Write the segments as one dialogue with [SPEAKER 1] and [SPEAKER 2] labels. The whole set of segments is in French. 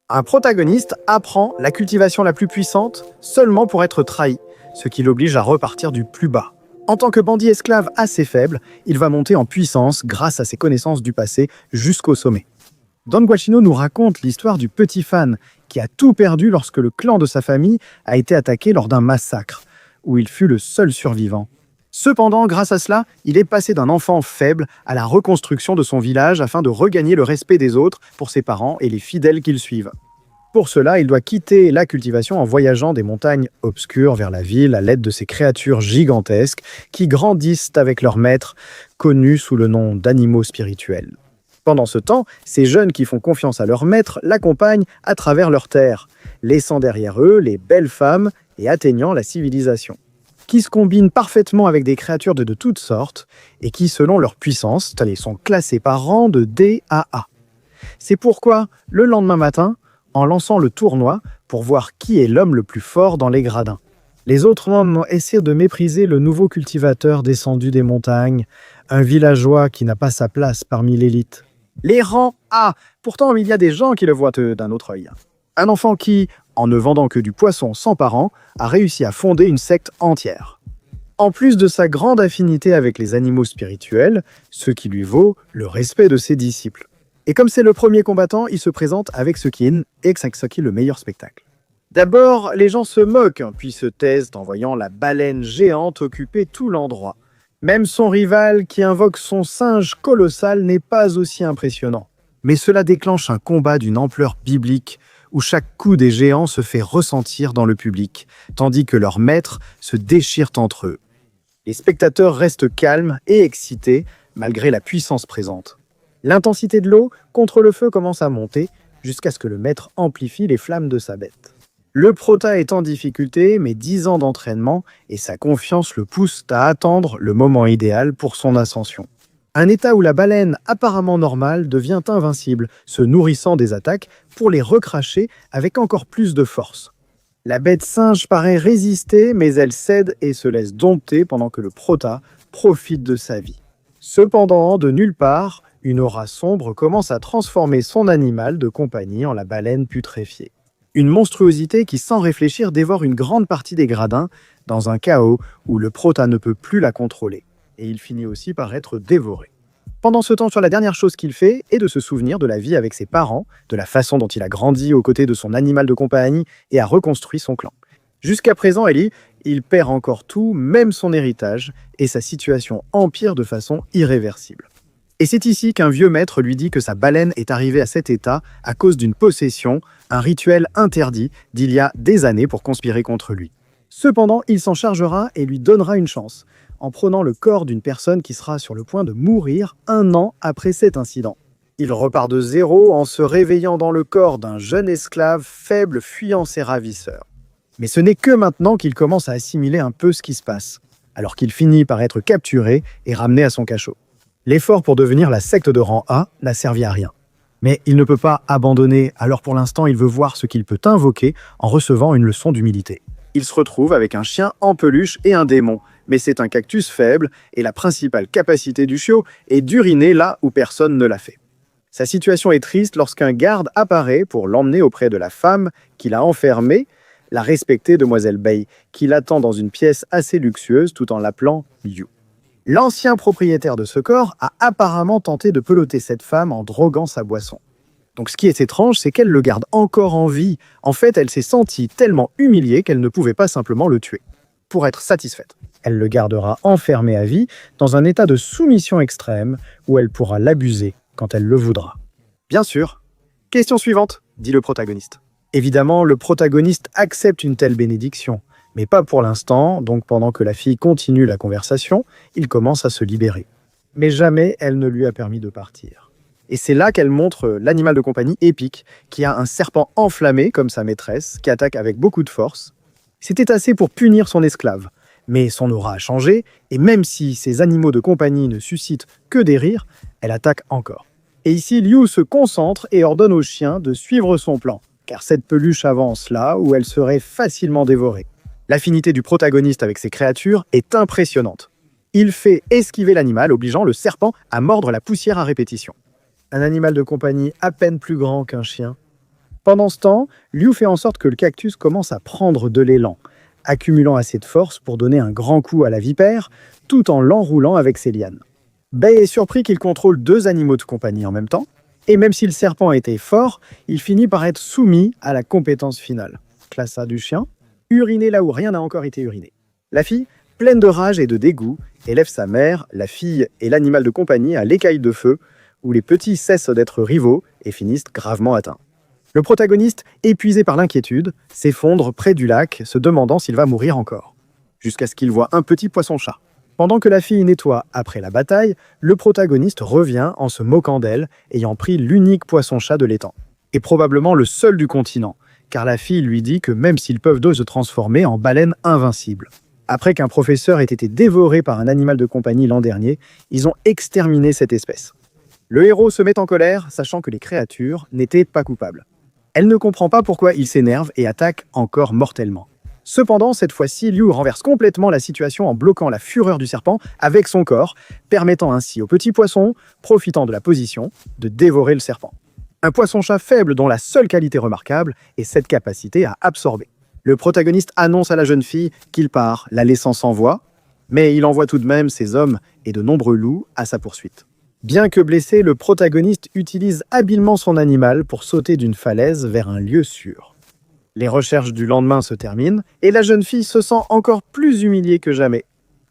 [SPEAKER 1] Un protagoniste apprend la cultivation la plus puissante seulement pour être trahi, ce qui l'oblige à repartir du plus bas. En tant que bandit esclave assez faible, il va monter en puissance grâce à ses connaissances du passé jusqu'au sommet. Don Guacchino nous raconte l'histoire du petit Fan qui a tout perdu lorsque le clan de sa famille a été attaqué lors d'un massacre, où il fut le seul survivant. Cependant, grâce à cela, il est passé d'un enfant faible à la reconstruction de son village afin de regagner le respect des autres pour ses parents et les fidèles qui le suivent. Pour cela, il doit quitter la cultivation en voyageant des montagnes obscures vers la ville à l'aide de ces créatures gigantesques qui grandissent avec leurs maîtres, connus sous le nom d'animaux spirituels. Pendant ce temps, ces jeunes qui font confiance à leurs maîtres l'accompagnent à travers leurs terres, laissant derrière eux les belles femmes et atteignant la civilisation, qui se combinent parfaitement avec des créatures de toutes sortes et qui, selon leur puissance, sont classées par rang de D à A. C'est pourquoi, le lendemain matin, en lançant le tournoi pour voir qui est l'homme le plus fort dans les gradins, les autres membres essaient de mépriser le nouveau cultivateur descendu des montagnes, un villageois qui n'a pas sa place parmi l'élite. Les rangs A. Pourtant, il y a des gens qui le voient d'un autre œil. Un enfant qui, en ne vendant que du poisson sans parents, a réussi à fonder une secte entière. En plus de sa grande affinité avec les animaux spirituels, ce qui lui vaut le respect de ses disciples. Et comme c'est le premier combattant, il se présente avec ce qui est le meilleur spectacle. D'abord, les gens se moquent, puis se taisent en voyant la baleine géante occuper tout l'endroit. Même son rival, qui invoque son singe colossal, n'est pas aussi impressionnant. Mais cela déclenche un combat d'une ampleur biblique, où chaque coup des géants se fait ressentir dans le public, tandis que leurs maîtres se déchirent entre eux. Les spectateurs restent calmes et excités, malgré la puissance présente. L'intensité de l'eau contre le feu commence à monter, jusqu'à ce que le maître amplifie les flammes de sa bête. Le prota est en difficulté, mais 10 ans d'entraînement et sa confiance le poussent à attendre le moment idéal pour son ascension. Un état où la baleine apparemment normale devient invincible, se nourrissant des attaques pour les recracher avec encore plus de force. La bête singe paraît résister, mais elle cède et se laisse dompter pendant que le prota profite de sa vie. Cependant, de nulle part, une aura sombre commence à transformer son animal de compagnie en la baleine putréfiée. Une monstruosité qui, sans réfléchir, dévore une grande partie des gradins dans un chaos où le prota ne peut plus la contrôler. Et il finit aussi par être dévoré. Pendant ce temps, la dernière chose qu'il fait est de se souvenir de la vie avec ses parents, de la façon dont il a grandi aux côtés de son animal de compagnie et a reconstruit son clan. Jusqu'à présent, il perd encore tout, même son héritage, et sa situation empire de façon irréversible. Et c'est ici qu'un vieux maître lui dit que sa baleine est arrivée à cet état à cause d'une possession, un rituel interdit d'il y a des années pour conspirer contre lui. Cependant, il s'en chargera et lui donnera une chance, en prenant le corps d'une personne qui sera sur le point de mourir 1 an après cet incident. Il repart de zéro en se réveillant dans le corps d'un jeune esclave faible fuyant ses ravisseurs. Mais ce n'est que maintenant qu'il commence à assimiler un peu ce qui se passe, alors qu'il finit par être capturé et ramené à son cachot. L'effort pour devenir la secte de rang A n'a servi à rien. Mais il ne peut pas abandonner, alors pour l'instant il veut voir ce qu'il peut invoquer en recevant une leçon d'humilité. Il se retrouve avec un chien en peluche et un démon, mais c'est un cactus faible et la principale capacité du chiot est d'uriner là où personne ne l'a fait. Sa situation est triste lorsqu'un garde apparaît pour l'emmener auprès de la femme qui l'a enfermé, la respectée demoiselle Bay, qui l'attend dans une pièce assez luxueuse tout en l'appelant Yu. L'ancien propriétaire de ce corps a apparemment tenté de peloter cette femme en droguant sa boisson. Donc ce qui est étrange, c'est qu'elle le garde encore en vie. En fait, elle s'est sentie tellement humiliée qu'elle ne pouvait pas simplement le tuer. Pour être satisfaite, elle le gardera enfermé à vie dans un état de soumission extrême où elle pourra l'abuser quand elle le voudra. Bien sûr. Question suivante, dit le protagoniste. Évidemment, le protagoniste accepte une telle bénédiction. Mais pas pour l'instant, donc pendant que la fille continue la conversation, il commence à se libérer. Mais jamais elle ne lui a permis de partir. Et c'est là qu'elle montre l'animal de compagnie épique, qui a un serpent enflammé comme sa maîtresse, qui attaque avec beaucoup de force. C'était assez pour punir son esclave. Mais son aura a changé, et même si ces animaux de compagnie ne suscitent que des rires, elle attaque encore. Et ici, Liu se concentre et ordonne au chien de suivre son plan, car cette peluche avance là où elle serait facilement dévorée. L'affinité du protagoniste avec ces créatures est impressionnante. Il fait esquiver l'animal, obligeant le serpent à mordre la poussière à répétition. Un animal de compagnie à peine plus grand qu'un chien Pendant ce temps, Liu fait en sorte que le cactus commence à prendre de l'élan, accumulant assez de force pour donner un grand coup à la vipère, tout en l'enroulant avec ses lianes. Bei est surpris qu'il contrôle deux animaux de compagnie en même temps, et même si le serpent était fort, il finit par être soumis à la compétence finale. Classe A du chien, uriner là où rien n'a encore été uriné. La fille, pleine de rage et de dégoût, élève sa mère, la fille et l'animal de compagnie à l'écaille de feu, où les petits cessent d'être rivaux et finissent gravement atteints. Le protagoniste, épuisé par l'inquiétude, s'effondre près du lac, se demandant s'il va mourir encore. Jusqu'à ce qu'il voit un petit poisson-chat. Pendant que la fille nettoie après la bataille, le protagoniste revient en se moquant d'elle, ayant pris l'unique poisson-chat de l'étang. Et probablement le seul du continent, car la fille lui dit que même s'ils peuvent se transformer en baleines invincibles. Après qu'un professeur ait été dévoré par un animal de compagnie l'an dernier, ils ont exterminé cette espèce. Le héros se met en colère, sachant que les créatures n'étaient pas coupables. Elle ne comprend pas pourquoi il s'énerve et attaque encore mortellement. Cependant, cette fois-ci, Liu renverse complètement la situation en bloquant la fureur du serpent avec son corps, permettant ainsi au petit poisson, profitant de la position, de dévorer le serpent. Un poisson-chat faible dont la seule qualité remarquable est cette capacité à absorber. Le protagoniste annonce à la jeune fille qu'il part, la laissant sans voix, mais il envoie tout de même ses hommes et de nombreux loups à sa poursuite. Bien que blessé, le protagoniste utilise habilement son animal pour sauter d'une falaise vers un lieu sûr. Les recherches du lendemain se terminent et la jeune fille se sent encore plus humiliée que jamais.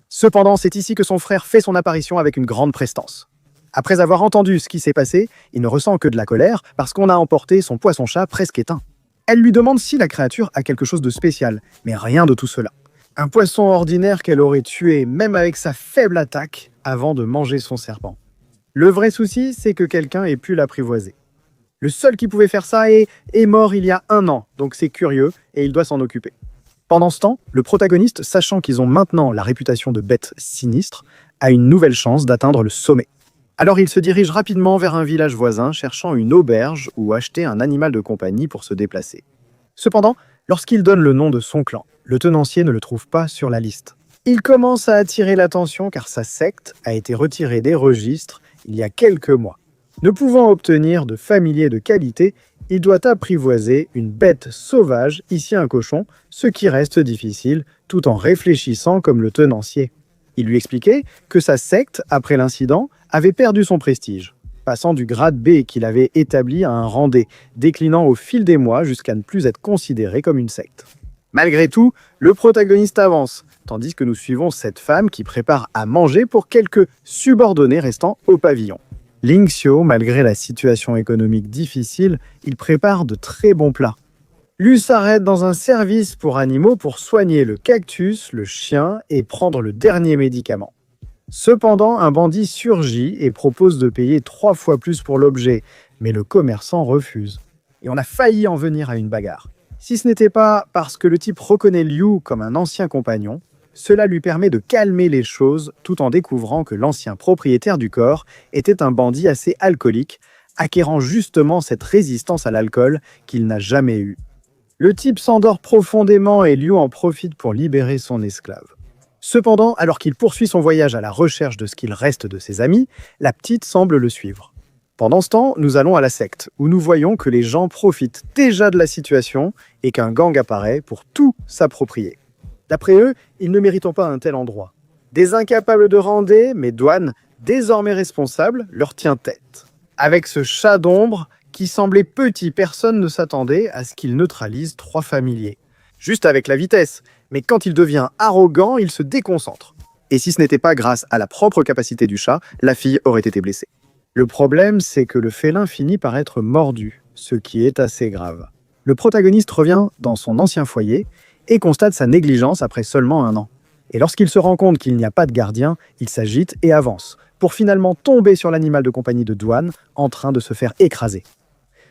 [SPEAKER 1] Cependant, c'est ici que son frère fait son apparition avec une grande prestance. Après avoir entendu ce qui s'est passé, il ne ressent que de la colère parce qu'on a emporté son poisson-chat presque éteint. Elle lui demande si la créature a quelque chose de spécial, mais rien de tout cela. Un poisson ordinaire qu'elle aurait tué même avec sa faible attaque avant de manger son serpent. Le vrai souci, c'est que quelqu'un ait pu l'apprivoiser. Le seul qui pouvait faire ça est mort il y a 1 an, donc c'est curieux et il doit s'en occuper. Pendant ce temps, le protagoniste, sachant qu'ils ont maintenant la réputation de bête sinistre, a une nouvelle chance d'atteindre le sommet. Alors il se dirige rapidement vers un village voisin, cherchant une auberge ou acheter un animal de compagnie pour se déplacer. Cependant, lorsqu'il donne le nom de son clan, le tenancier ne le trouve pas sur la liste. Il commence à attirer l'attention car sa secte a été retirée des registres il y a quelques mois. Ne pouvant obtenir de familier de qualité, il doit apprivoiser une bête sauvage, ici un cochon, ce qui reste difficile, tout en réfléchissant comme le tenancier. Il lui expliquait que sa secte, après l'incident, avait perdu son prestige, passant du grade B qu'il avait établi à un rang D, déclinant au fil des mois jusqu'à ne plus être considéré comme une secte. Malgré tout, le protagoniste avance, tandis que nous suivons cette femme qui prépare à manger pour quelques subordonnés restant au pavillon. Ling Xiu, malgré la situation économique difficile, il prépare de très bons plats. Liu s'arrête dans un service pour animaux pour soigner le cactus, le chien et prendre le dernier médicament. Cependant, un bandit surgit et propose de payer 3 fois plus pour l'objet, mais le commerçant refuse. Et on a failli en venir à une bagarre. Si ce n'était pas parce que le type reconnaît Liu comme un ancien compagnon, cela lui permet de calmer les choses tout en découvrant que l'ancien propriétaire du corps était un bandit assez alcoolique, acquérant justement cette résistance à l'alcool qu'il n'a jamais eue. Le type s'endort profondément et Liu en profite pour libérer son esclave. Cependant, alors qu'il poursuit son voyage à la recherche de ce qu'il reste de ses amis, la petite semble le suivre. Pendant ce temps, nous allons à la secte, où nous voyons que les gens profitent déjà de la situation et qu'un gang apparaît pour tout s'approprier. D'après eux, ils ne méritent pas un tel endroit. Des incapables de rander, mais Duan, désormais responsable, leur tient tête. Avec ce chat d'ombre qui semblait petit, personne ne s'attendait à ce qu'il neutralise 3 familiers. Juste avec la vitesse, mais quand il devient arrogant, il se déconcentre. Et si ce n'était pas grâce à la propre capacité du chat, la fille aurait été blessée. Le problème, c'est que le félin finit par être mordu, ce qui est assez grave. Le protagoniste revient dans son ancien foyer et constate sa négligence après seulement 1 an. Et lorsqu'il se rend compte qu'il n'y a pas de gardien, il s'agite et avance, pour finalement tomber sur l'animal de compagnie de Duan, en train de se faire écraser.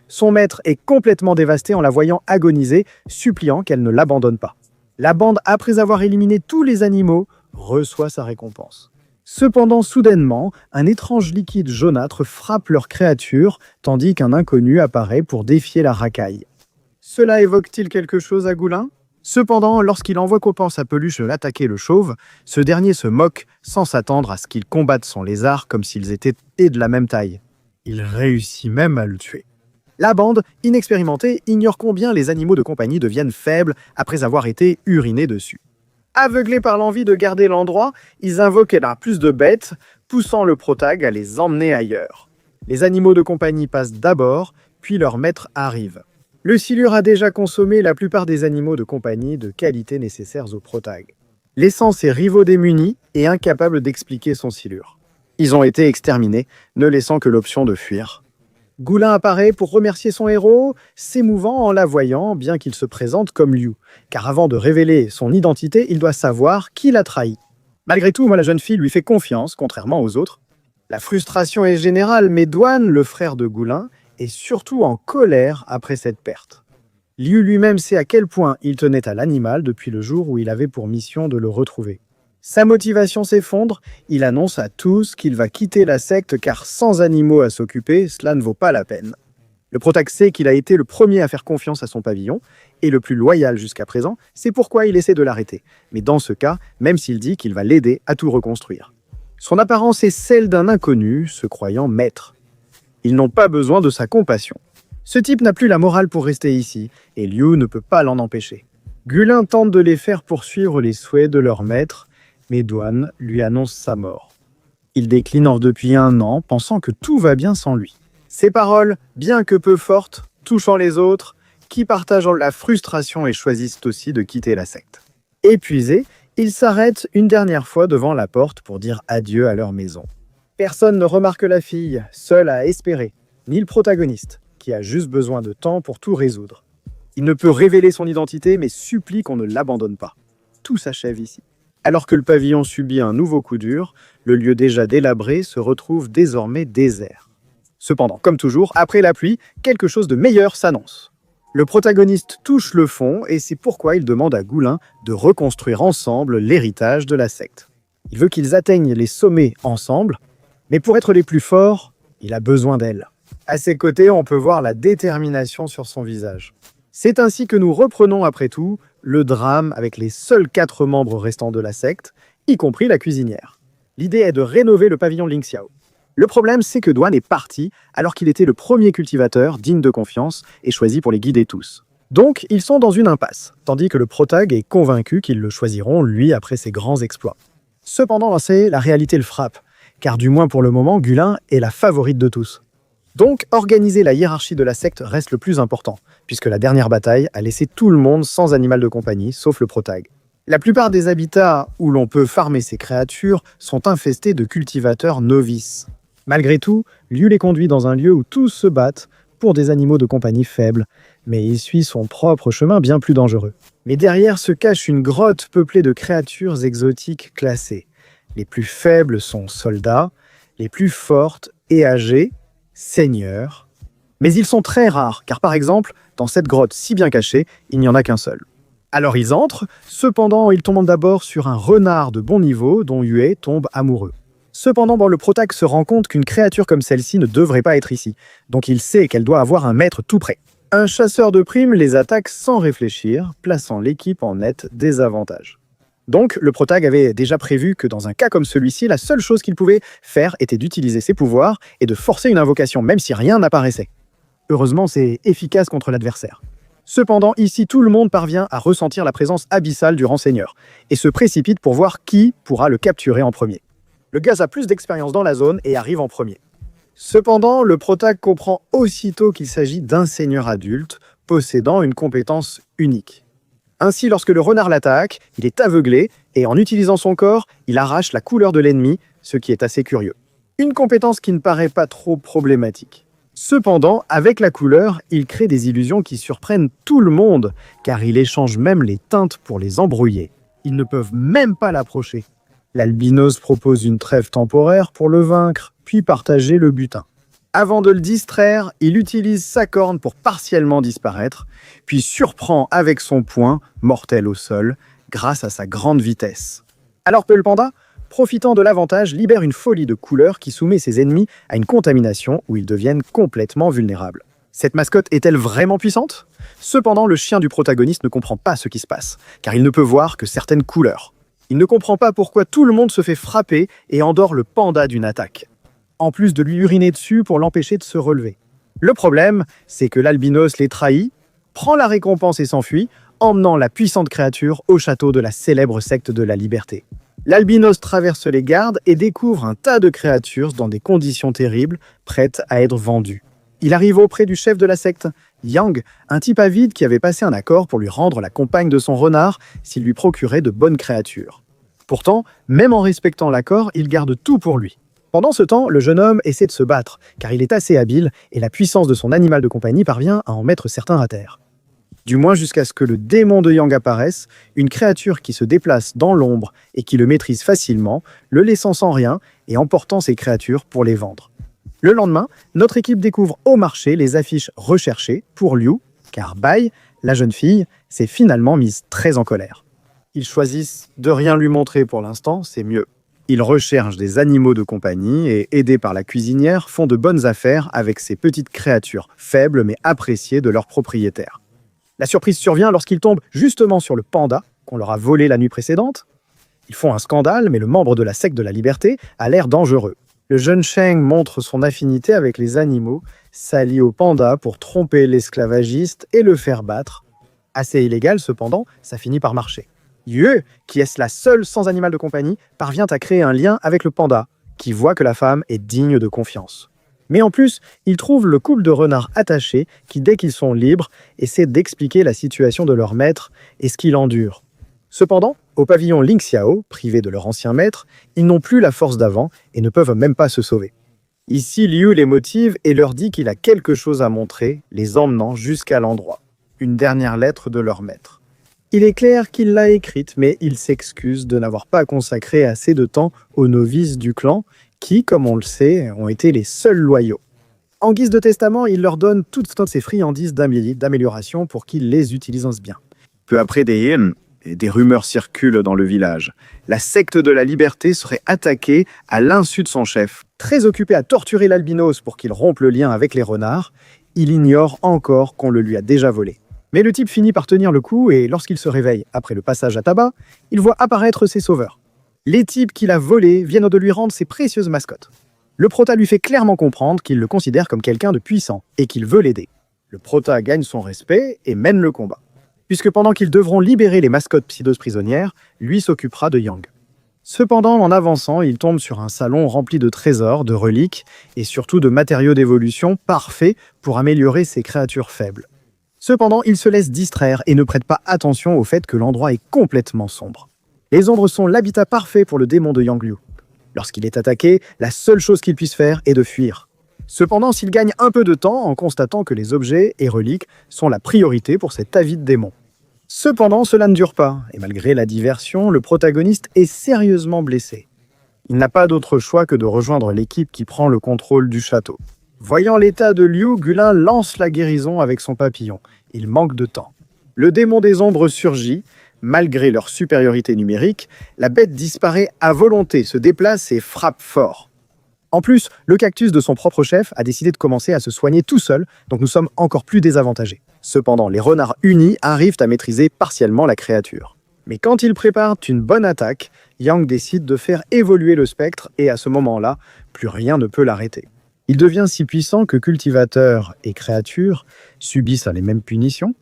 [SPEAKER 1] Son maître est complètement dévasté en la voyant agoniser, suppliant qu'elle ne l'abandonne pas. La bande, après avoir éliminé tous les animaux, reçoit sa récompense. Cependant, soudainement, un étrange liquide jaunâtre frappe leur créature, tandis qu'un inconnu apparaît pour défier la racaille. Cela évoque-t-il quelque chose à Goulin ? Cependant, lorsqu'il envoie Copan sa peluche l'attaquer le chauve, ce dernier se moque sans s'attendre à ce qu'il combatte son lézard comme s'ils étaient de la même taille. Il réussit même à le tuer. La bande, inexpérimentée, ignore combien les animaux de compagnie deviennent faibles après avoir été urinés dessus. Aveuglés par l'envie de garder l'endroit, ils invoquent plus de bêtes, poussant le protag à les emmener ailleurs. Les animaux de compagnie passent d'abord, puis leur maître arrive. Le silure a déjà consommé la plupart des animaux de compagnie de qualité nécessaires au protag, laissant ses rivaux démunis et incapables d'expliquer son silure. Ils ont été exterminés, ne laissant que l'option de fuir. Goulin apparaît pour remercier son héros, s'émouvant en la voyant, bien qu'il se présente comme Liu, car avant de révéler son identité, il doit savoir qui l'a trahi. Malgré tout, la jeune fille lui fait confiance, contrairement aux autres. La frustration est générale, mais Douane, le frère de Goulin, est surtout en colère après cette perte. Liu lui-même sait à quel point il tenait à l'animal depuis le jour où il avait pour mission de le retrouver. Sa motivation s'effondre, il annonce à tous qu'il va quitter la secte car sans animaux à s'occuper, cela ne vaut pas la peine. Le protag sait qu'il a été le premier à faire confiance à son pavillon, et le plus loyal jusqu'à présent, c'est pourquoi il essaie de l'arrêter. Mais dans ce cas, même s'il dit qu'il va l'aider à tout reconstruire. Son apparence est celle d'un inconnu, se croyant maître. Ils n'ont pas besoin de sa compassion. Ce type n'a plus la morale pour rester ici, et Liu ne peut pas l'en empêcher. Gulin tente de les faire poursuivre les souhaits de leur maître, mais Douane lui annonce sa mort. Il décline depuis 1 an, pensant que tout va bien sans lui. Ces paroles, bien que peu fortes, touchant les autres, qui partagent la frustration et choisissent aussi de quitter la secte. Épuisés, ils s'arrêtent une dernière fois devant la porte pour dire adieu à leur maison. Personne ne remarque la fille, seule à espérer, ni le protagoniste, qui a juste besoin de temps pour tout résoudre. Il ne peut révéler son identité, mais supplie qu'on ne l'abandonne pas. Tout s'achève ici. Alors que le pavillon subit un nouveau coup dur, le lieu déjà délabré se retrouve désormais désert. Cependant, comme toujours, après la pluie, quelque chose de meilleur s'annonce. Le protagoniste touche le fond et c'est pourquoi il demande à Goulin de reconstruire ensemble l'héritage de la secte. Il veut qu'ils atteignent les sommets ensemble, mais pour être les plus forts, il a besoin d'elle. À ses côtés, on peut voir la détermination sur son visage. C'est ainsi que nous reprenons après tout le drame avec les seuls 4 membres restants de la secte, y compris la cuisinière. L'idée est de rénover le pavillon Lingxiao. Le problème, c'est que Douane est parti alors qu'il était le premier cultivateur digne de confiance et choisi pour les guider tous. Donc, ils sont dans une impasse, tandis que le protag est convaincu qu'ils le choisiront, lui, après ses grands exploits. Cependant, la réalité le frappe, car du moins pour le moment, Gulin est la favorite de tous. Donc, organiser la hiérarchie de la secte reste le plus important, puisque la dernière bataille a laissé tout le monde sans animal de compagnie, sauf le protag. La plupart des habitats où l'on peut farmer ces créatures sont infestés de cultivateurs novices. Malgré tout, Liu les conduit dans un lieu où tous se battent pour des animaux de compagnie faibles, mais il suit son propre chemin bien plus dangereux. Mais derrière se cache une grotte peuplée de créatures exotiques classées. Les plus faibles sont soldats, les plus fortes et âgées, seigneurs. Mais ils sont très rares, car par exemple, dans cette grotte si bien cachée, il n'y en a qu'un seul. Alors ils entrent, cependant ils tombent d'abord sur un renard de bon niveau dont Yue tombe amoureux. Cependant, le protag se rend compte qu'une créature comme celle-ci ne devrait pas être ici, donc il sait qu'elle doit avoir un maître tout près. Un chasseur de primes les attaque sans réfléchir, plaçant l'équipe en net désavantage. Donc, le protag avait déjà prévu que dans un cas comme celui-ci, la seule chose qu'il pouvait faire était d'utiliser ses pouvoirs et de forcer une invocation, même si rien n'apparaissait. Heureusement, c'est efficace contre l'adversaire. Cependant, ici, tout le monde parvient à ressentir la présence abyssale du renseigneur, et se précipite pour voir qui pourra le capturer en premier. Le gaz a plus d'expérience dans la zone et arrive en premier. Cependant, le protag comprend aussitôt qu'il s'agit d'un seigneur adulte, possédant une compétence unique. Ainsi, lorsque le renard l'attaque, il est aveuglé, et en utilisant son corps, il arrache la couleur de l'ennemi, ce qui est assez curieux. Une compétence qui ne paraît pas trop problématique. Cependant, avec la couleur, il crée des illusions qui surprennent tout le monde, car il échange même les teintes pour les embrouiller. Ils ne peuvent même pas l'approcher. L'albinos propose une trêve temporaire pour le vaincre, puis partager le butin. Avant de le distraire, il utilise sa corne pour partiellement disparaître, puis surprend avec son poing, mortel au sol, grâce à sa grande vitesse. Alors Peul Panda, profitant de l'avantage, libère une folie de couleurs qui soumet ses ennemis à une contamination où ils deviennent complètement vulnérables. Cette mascotte est-elle vraiment puissante? Cependant, le chien du protagoniste ne comprend pas ce qui se passe, car il ne peut voir que certaines couleurs. Il ne comprend pas pourquoi tout le monde se fait frapper et endort le panda d'une attaque, en plus de lui uriner dessus pour l'empêcher de se relever. Le problème, c'est que l'albinos les trahit, prend la récompense et s'enfuit, emmenant la puissante créature au château de la célèbre secte de la liberté. L'albinos traverse les gardes et découvre un tas de créatures dans des conditions terribles, prêtes à être vendues. Il arrive auprès du chef de la secte, Yang, un type avide qui avait passé un accord pour lui rendre la compagne de son renard s'il lui procurait de bonnes créatures. Pourtant, même en respectant l'accord, il garde tout pour lui. Pendant ce temps, le jeune homme essaie de se battre, car il est assez habile et la puissance de son animal de compagnie parvient à en mettre certains à terre. Du moins jusqu'à ce que le démon de Yang apparaisse, une créature qui se déplace dans l'ombre et qui le maîtrise facilement, le laissant sans rien et emportant ses créatures pour les vendre. Le lendemain, notre équipe découvre au marché les affiches recherchées pour Liu, car Bai, la jeune fille, s'est finalement mise très en colère. Ils choisissent de rien lui montrer pour l'instant, c'est mieux. Ils recherchent des animaux de compagnie et, aidés par la cuisinière, font de bonnes affaires avec ces petites créatures, faibles mais appréciées de leurs propriétaires. La surprise survient lorsqu'ils tombent justement sur le panda qu'on leur a volé la nuit précédente. Ils font un scandale, mais le membre de la secte de la liberté a l'air dangereux. Le jeune Sheng montre son affinité avec les animaux, s'allie au panda pour tromper l'esclavagiste et le faire battre. Assez illégal cependant, ça finit par marcher. Yue, qui est la seule sans animal de compagnie, parvient à créer un lien avec le panda, qui voit que la femme est digne de confiance. Mais en plus, il trouve le couple de renards attachés qui, dès qu'ils sont libres, essaient d'expliquer la situation de leur maître et ce qu'il endure. Cependant, au pavillon Ling Xiao, privé de leur ancien maître, ils n'ont plus la force d'avant et ne peuvent même pas se sauver. Ici, Liu les motive et leur dit qu'il a quelque chose à montrer, les emmenant jusqu'à l'endroit. Une dernière lettre de leur maître. Il est clair qu'il l'a écrite, mais il s'excuse de n'avoir pas consacré assez de temps aux novices du clan, qui, comme on le sait, ont été les seuls loyaux. En guise de testament, il leur donne toutes ces friandises d'amélioration pour qu'ils les utilisent bien. Peu après des rumeurs circulent dans le village. La secte de la liberté serait attaquée à l'insu de son chef. Très occupé à torturer l'albinos pour qu'il rompe le lien avec les renards, il ignore encore qu'on le lui a déjà volé. Mais le type finit par tenir le coup et lorsqu'il se réveille après le passage à tabac, il voit apparaître ses sauveurs. Les types qu'il a volés viennent de lui rendre ses précieuses mascottes. Le prota lui fait clairement comprendre qu'il le considère comme quelqu'un de puissant et qu'il veut l'aider. Le prota gagne son respect et mène le combat. Puisque pendant qu'ils devront libérer les mascottes psideuses prisonnières, lui s'occupera de Yang. Cependant, en avançant, il tombe sur un salon rempli de trésors, de reliques et surtout de matériaux d'évolution parfaits pour améliorer ses créatures faibles. Cependant, il se laisse distraire et ne prête pas attention au fait que l'endroit est complètement sombre. Les ombres sont l'habitat parfait pour le démon de Yang Liu. Lorsqu'il est attaqué, la seule chose qu'il puisse faire est de fuir. Cependant, s'il gagne un peu de temps en constatant que les objets et reliques sont la priorité pour cet avide démon. Cependant, cela ne dure pas, et malgré la diversion, le protagoniste est sérieusement blessé. Il n'a pas d'autre choix que de rejoindre l'équipe qui prend le contrôle du château. Voyant l'état de Liu, Gulin lance la guérison avec son papillon. Il manque de temps. Le démon des ombres surgit. Malgré leur supériorité numérique, la bête disparaît à volonté, se déplace et frappe fort. En plus, le cactus de son propre chef a décidé de commencer à se soigner tout seul, donc nous sommes encore plus désavantagés. Cependant, les renards unis arrivent à maîtriser partiellement la créature. Mais quand ils préparent une bonne attaque, Yang décide de faire évoluer le spectre et à ce moment-là, plus rien ne peut l'arrêter. Il devient si puissant que cultivateurs et créatures subissent les mêmes punitions.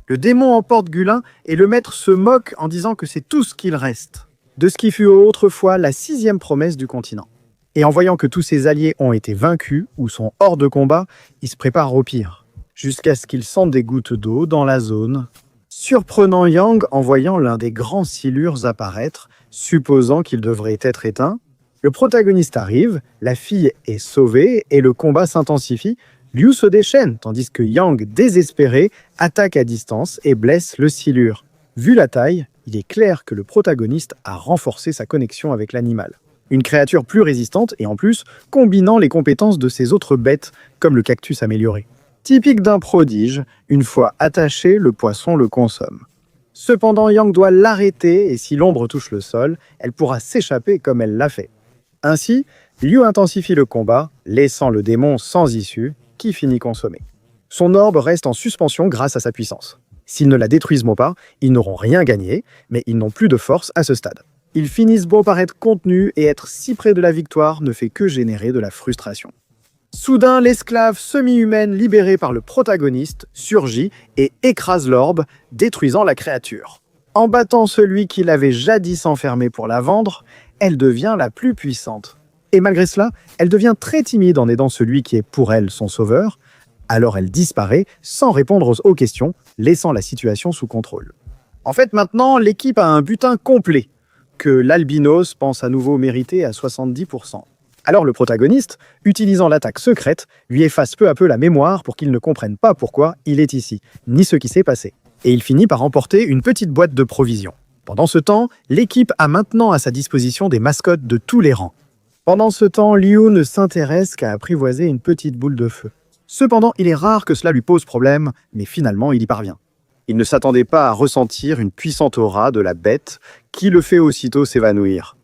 [SPEAKER 1] Le démon emporte Gulin et le maître se moque en disant que c'est tout ce qu'il reste, de ce qui fut autrefois la 6e promesse du continent. Et en voyant que tous ses alliés ont été vaincus ou sont hors de combat, il se prépare au pire, jusqu'à ce qu'il sente des gouttes d'eau dans la zone, surprenant Yang en voyant l'un des grands silures apparaître, supposant qu'il devrait être éteint. Le protagoniste arrive, la fille est sauvée et le combat s'intensifie. Liu se déchaîne, tandis que Yang, désespéré, attaque à distance et blesse le silure. Vu la taille, il est clair que le protagoniste a renforcé sa connexion avec l'animal. Une créature plus résistante et en plus combinant les compétences de ses autres bêtes, comme le cactus amélioré. Typique d'un prodige, une fois attaché, le poisson le consomme. Cependant, Yang doit l'arrêter et si l'ombre touche le sol, elle pourra s'échapper comme elle l'a fait. Ainsi, Liu intensifie le combat, laissant le démon sans issue, qui finit consommé. Son orbe reste en suspension grâce à sa puissance. S'ils ne la détruisent pas, ils n'auront rien gagné, mais ils n'ont plus de force à ce stade. Ils finissent par être contenus et être si près de la victoire ne fait que générer de la frustration. Soudain, l'esclave semi-humaine libérée par le protagoniste surgit et écrase l'orbe, détruisant la créature. En battant celui qui l'avait jadis enfermée pour la vendre, elle devient la plus puissante. Et malgré cela, elle devient très timide en aidant celui qui est pour elle son sauveur. Alors elle disparaît sans répondre aux questions, laissant la situation sous contrôle. En fait, maintenant, l'équipe a un butin complet, que l'albinos pense à nouveau mériter à 70%. Alors le protagoniste, utilisant l'attaque secrète, lui efface peu à peu la mémoire pour qu'il ne comprenne pas pourquoi il est ici, ni ce qui s'est passé. Et il finit par emporter une petite boîte de provisions. Pendant ce temps, l'équipe a maintenant à sa disposition des mascottes de tous les rangs. Pendant ce temps, Liu ne s'intéresse qu'à apprivoiser une petite boule de feu. Cependant, il est rare que cela lui pose problème, mais finalement il y parvient. Il ne s'attendait pas à ressentir une puissante aura de la bête qui le fait aussitôt s'évanouir.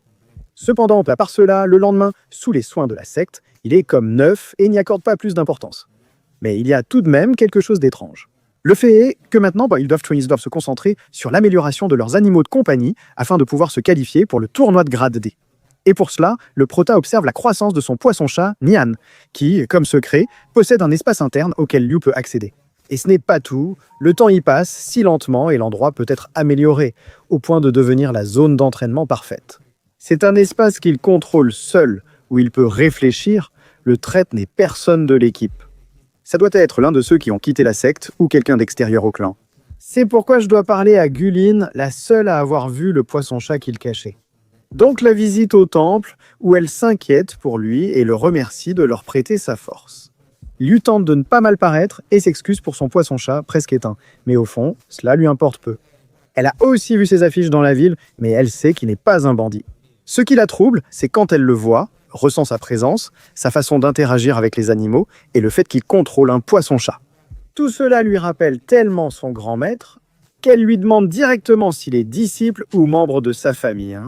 [SPEAKER 1] Cependant, à part cela, le lendemain, sous les soins de la secte, il est comme neuf et n'y accorde pas plus d'importance. Mais il y a tout de même quelque chose d'étrange. Le fait est que maintenant, ils doivent se concentrer sur l'amélioration de leurs animaux de compagnie afin de pouvoir se qualifier pour le tournoi de grade D. Et pour cela, le prota observe la croissance de son poisson-chat, Nian, qui, comme secret, possède un espace interne auquel Liu peut accéder. Et ce n'est pas tout, le temps y passe si lentement et l'endroit peut être amélioré, au point de devenir la zone d'entraînement parfaite. C'est un espace qu'il contrôle seul, où il peut réfléchir, le traître n'est personne de l'équipe. Ça doit être l'un de ceux qui ont quitté la secte ou quelqu'un d'extérieur au clan. C'est pourquoi je dois parler à Gulin, la seule à avoir vu le poisson-chat qu'il cachait. Donc la visite au temple, où elle s'inquiète pour lui et le remercie de leur prêter sa force. Liu tente de ne pas mal paraître et s'excuse pour son poisson-chat presque éteint, mais au fond, cela lui importe peu. Elle a aussi vu ses affiches dans la ville, mais elle sait qu'il n'est pas un bandit. Ce qui la trouble, c'est quand elle le voit, ressent sa présence, sa façon d'interagir avec les animaux et le fait qu'il contrôle un poisson-chat. Tout cela lui rappelle tellement son grand maître qu'elle lui demande directement s'il est disciple ou membre de sa famille.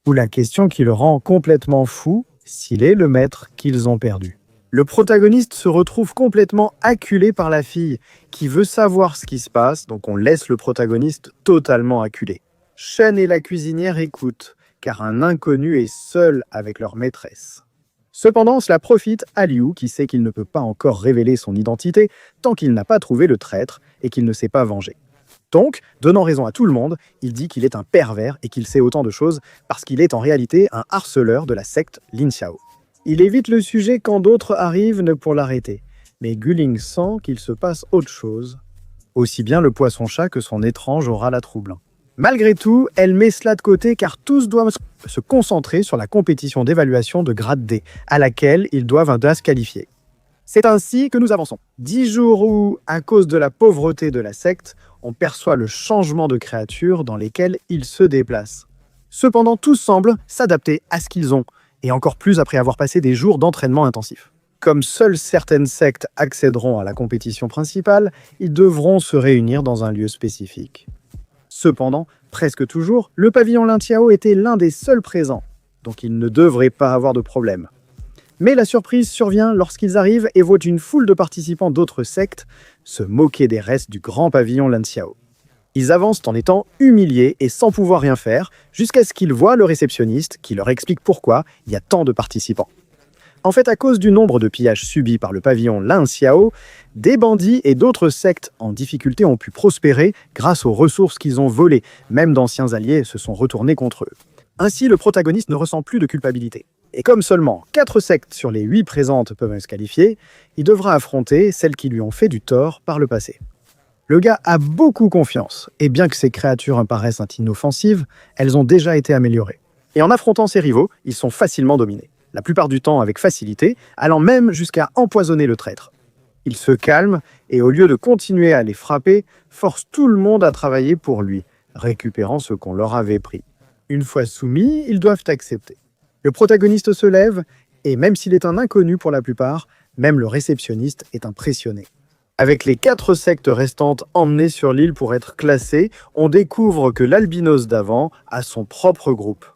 [SPEAKER 1] Ou la question qui le rend complètement fou, s'il est le maître qu'ils ont perdu. Le protagoniste se retrouve complètement acculé par la fille, qui veut savoir ce qui se passe, donc on laisse le protagoniste totalement acculé. Shen et la cuisinière écoutent, car un inconnu est seul avec leur maîtresse. Cependant, cela profite à Liu, qui sait qu'il ne peut pas encore révéler son identité tant qu'il n'a pas trouvé le traître et qu'il ne s'est pas vengé. Donc, donnant raison à tout le monde, il dit qu'il est un pervers et qu'il sait autant de choses parce qu'il est en réalité un harceleur de la secte Lin Xiao. Il évite le sujet quand d'autres arrivent pour l'arrêter, mais Guling sent qu'il se passe autre chose. Aussi bien le poisson-chat que son étrange aura la troublant. Malgré tout, elle met cela de côté car tous doivent se concentrer sur la compétition d'évaluation de grade D, à laquelle ils doivent se qualifier. C'est ainsi que nous avançons. 10 jours où, à cause de la pauvreté de la secte, on perçoit le changement de créatures dans lesquelles ils se déplacent. Cependant, tous semblent s'adapter à ce qu'ils ont, et encore plus après avoir passé des jours d'entraînement intensif. Comme seules certaines sectes accéderont à la compétition principale, ils devront se réunir dans un lieu spécifique. Cependant, presque toujours, le pavillon Lin Xiao était l'un des seuls présents, donc il ne devrait pas avoir de problème. Mais la surprise survient lorsqu'ils arrivent et voient une foule de participants d'autres sectes se moquer des restes du grand pavillon Lin Xiao. Ils avancent en étant humiliés et sans pouvoir rien faire, jusqu'à ce qu'ils voient le réceptionniste qui leur explique pourquoi il y a tant de participants. En fait, à cause du nombre de pillages subis par le pavillon Lin Xiao, des bandits et d'autres sectes en difficulté ont pu prospérer grâce aux ressources qu'ils ont volées. Même d'anciens alliés se sont retournés contre eux. Ainsi, le protagoniste ne ressent plus de culpabilité. Et comme seulement 4 sectes sur les 8 présentes peuvent se qualifier, il devra affronter celles qui lui ont fait du tort par le passé. Le gars a beaucoup confiance, et bien que ces créatures paraissent inoffensives, elles ont déjà été améliorées. Et en affrontant ses rivaux, ils sont facilement dominés. La plupart du temps avec facilité, allant même jusqu'à empoisonner le traître. Il se calme et au lieu de continuer à les frapper, force tout le monde à travailler pour lui, récupérant ce qu'on leur avait pris. Une fois soumis, ils doivent accepter. Le protagoniste se lève et même s'il est un inconnu pour la plupart, même le réceptionniste est impressionné. Avec les 4 sectes restantes emmenées sur l'île pour être classées, on découvre que l'albinos d'avant a son propre groupe.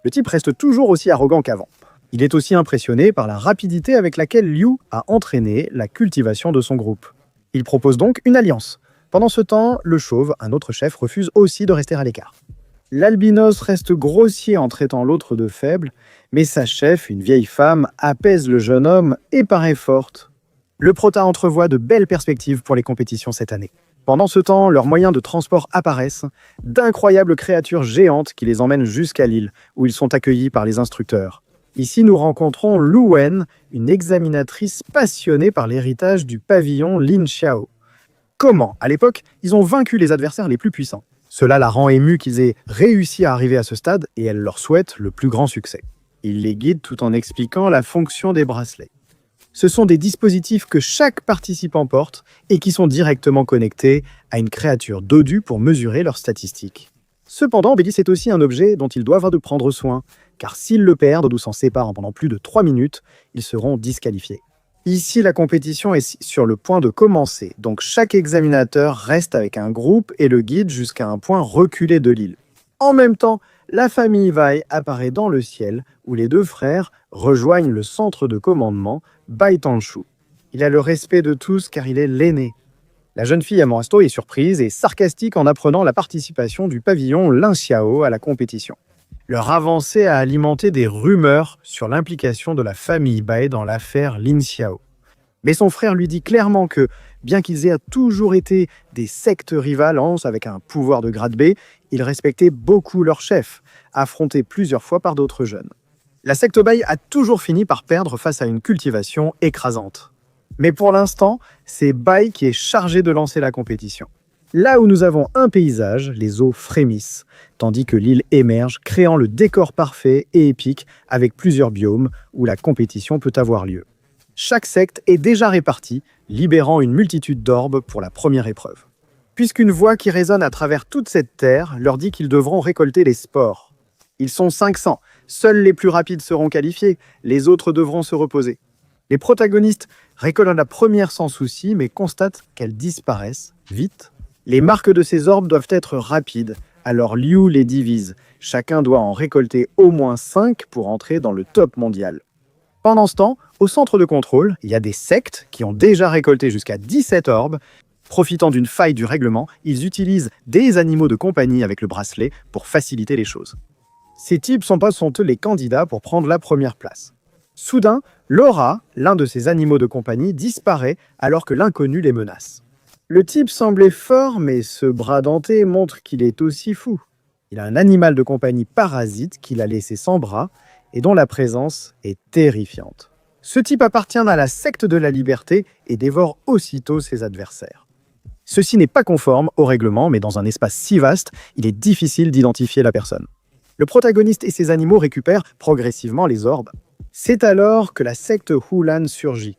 [SPEAKER 1] Le type reste toujours aussi arrogant qu'avant. Il est aussi impressionné par la rapidité avec laquelle Liu a entraîné la cultivation de son groupe. Il propose donc une alliance. Pendant ce temps, le chauve, un autre chef, refuse aussi de rester à l'écart. L'albinos reste grossier en traitant l'autre de faible, mais sa chef, une vieille femme, apaise le jeune homme et paraît forte. Le prota entrevoit de belles perspectives pour les compétitions cette année. Pendant ce temps, leurs moyens de transport apparaissent, d'incroyables créatures géantes qui les emmènent jusqu'à l'île, où ils sont accueillis par les instructeurs. Ici, nous rencontrons Lu Wen, une examinatrice passionnée par l'héritage du pavillon Lin Xiao. Comment, à l'époque, ils ont vaincu les adversaires les plus puissants. Cela la rend émue qu'ils aient réussi à arriver à ce stade et elle leur souhaite le plus grand succès. Il les guide tout en expliquant la fonction des bracelets. Ce sont des dispositifs que chaque participant porte et qui sont directement connectés à une créature dodue pour mesurer leurs statistiques. Cependant, Bélis est aussi un objet dont ils doivent de prendre soin, car s'ils le perdent ou s'en séparent pendant plus de 3 minutes, ils seront disqualifiés. Ici, la compétition est sur le point de commencer, donc chaque examinateur reste avec un groupe et le guide jusqu'à un point reculé de l'île. En même temps, la famille Bai apparaît dans le ciel, où les deux frères rejoignent le centre de commandement, Bai Tanshu. Il a le respect de tous car il est l'aîné. La jeune fille Amorasto est surprise et sarcastique en apprenant la participation du pavillon Lin Xiao à la compétition. Leur avancée a alimenté des rumeurs sur l'implication de la famille Bai dans l'affaire Lin Xiao. Mais son frère lui dit clairement que, bien qu'ils aient toujours été des sectes rivales avec un pouvoir de grade B, ils respectaient beaucoup leur chef, affronté plusieurs fois par d'autres jeunes. La secte Bai a toujours fini par perdre face à une cultivation écrasante. Mais pour l'instant, c'est Bai qui est chargé de lancer la compétition. Là où nous avons un paysage, les eaux frémissent, tandis que l'île émerge, créant le décor parfait et épique avec plusieurs biomes où la compétition peut avoir lieu. Chaque secte est déjà répartie, libérant une multitude d'orbes pour la première épreuve. Puisqu'une voix qui résonne à travers toute cette terre leur dit qu'ils devront récolter les spores. Ils sont 500, seuls les plus rapides seront qualifiés, les autres devront se reposer. Les protagonistes récoltent la première sans souci, mais constatent qu'elles disparaissent vite. Les marques de ces orbes doivent être rapides, alors Liu les divise. Chacun doit en récolter au moins 5 pour entrer dans le top mondial. Pendant ce temps, au centre de contrôle, il y a des sectes qui ont déjà récolté jusqu'à 17 orbes. Profitant d'une faille du règlement, ils utilisent des animaux de compagnie avec le bracelet pour faciliter les choses. Ces types sont eux les candidats pour prendre la première place. Soudain, Laura, l'un de ces animaux de compagnie, disparaît alors que l'inconnu les menace. Le type semblait fort, mais ce bras denté montre qu'il est aussi fou. Il a un animal de compagnie parasite qu'il a laissé sans bras et dont la présence est terrifiante. Ce type appartient à la secte de la liberté et dévore aussitôt ses adversaires. Ceci n'est pas conforme au règlement, mais dans un espace si vaste, il est difficile d'identifier la personne. Le protagoniste et ses animaux récupèrent progressivement les orbes. C'est alors que la secte Hulan surgit.